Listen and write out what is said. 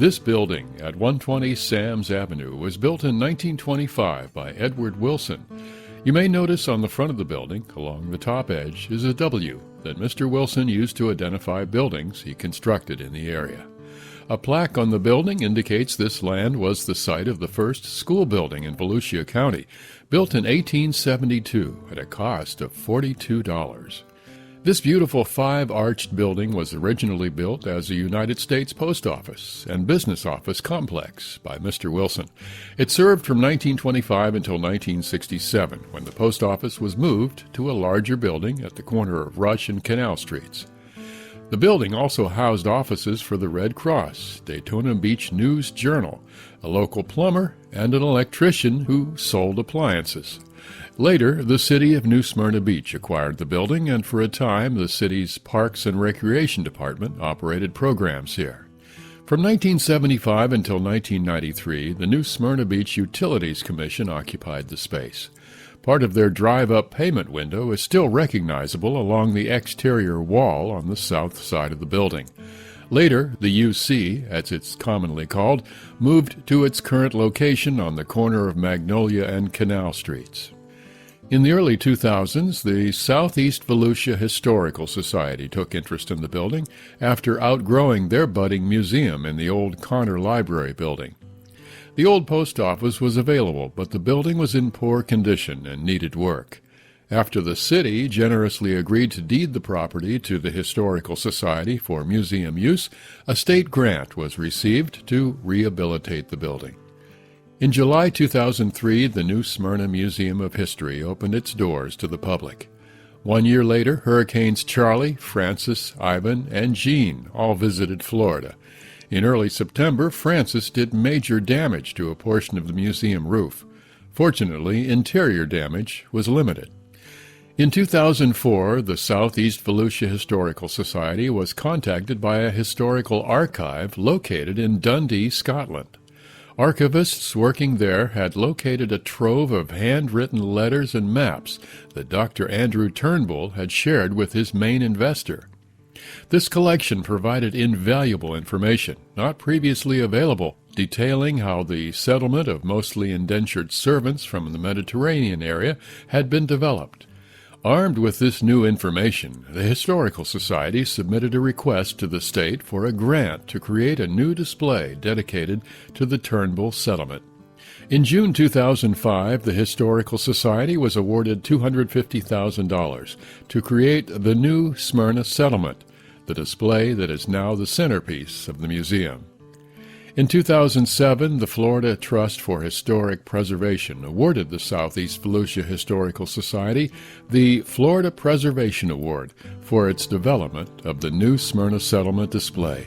This building at 120 Sam's Avenue was built in 1925 by Edward Wilson. You may notice on the front of the building, along the top edge, is a W that Mr. Wilson used to identify buildings he constructed in the area. A plaque on the building indicates this land was the site of the first school building in Volusia County, built in 1872 at a cost of $42. This beautiful five-arched building was originally built as a United States Post Office and business office complex by Mr. Wilson. It served from 1925 until 1967, when the post office was moved to a larger building at the corner of Rush and Canal Streets. The building also housed offices for the Red Cross, Daytona Beach News Journal, a local plumber, and an electrician who sold appliances. Later, the city of New Smyrna Beach acquired the building, and for a time the city's Parks and Recreation Department operated programs here. From 1975 until 1993, the New Smyrna Beach Utilities Commission occupied the space. Part of their drive-up payment window is still recognizable along the exterior wall on the south side of the building. Later, the UC, as it's commonly called, moved to its current location on the corner of Magnolia and Canal Streets. In the early 2000s, the Southeast Volusia Historical Society took interest in the building after outgrowing their budding museum in the old Connor Library building. The old post office was available, but the building was in poor condition and needed work. After the city generously agreed to deed the property to the Historical Society for museum use, a state grant was received to rehabilitate the building. In July 2003, the New Smyrna Museum of History opened its doors to the public. 1 year later, Hurricanes Charlie, Francis, Ivan, and Jean all visited Florida. In early September, Francis did major damage to a portion of the museum roof. Fortunately, interior damage was limited. In 2004, the Southeast Volusia Historical Society was contacted by a historical archive located in Dundee, Scotland. Archivists working there had located a trove of handwritten letters and maps that Dr. Andrew Turnbull had shared with his main investor. This collection provided invaluable information, not previously available, detailing how the settlement of mostly indentured servants from the Mediterranean area had been developed. Armed with this new information, the Historical Society submitted a request to the state for a grant to create a new display dedicated to the Turnbull settlement. In June 2005, the Historical Society was awarded $250,000 to create the new Smyrna settlement, the display that is now the centerpiece of the museum. In 2007, the Florida Trust for Historic Preservation awarded the Southeast Volusia Historical Society the Florida Preservation Award for its development of the new Smyrna Settlement display.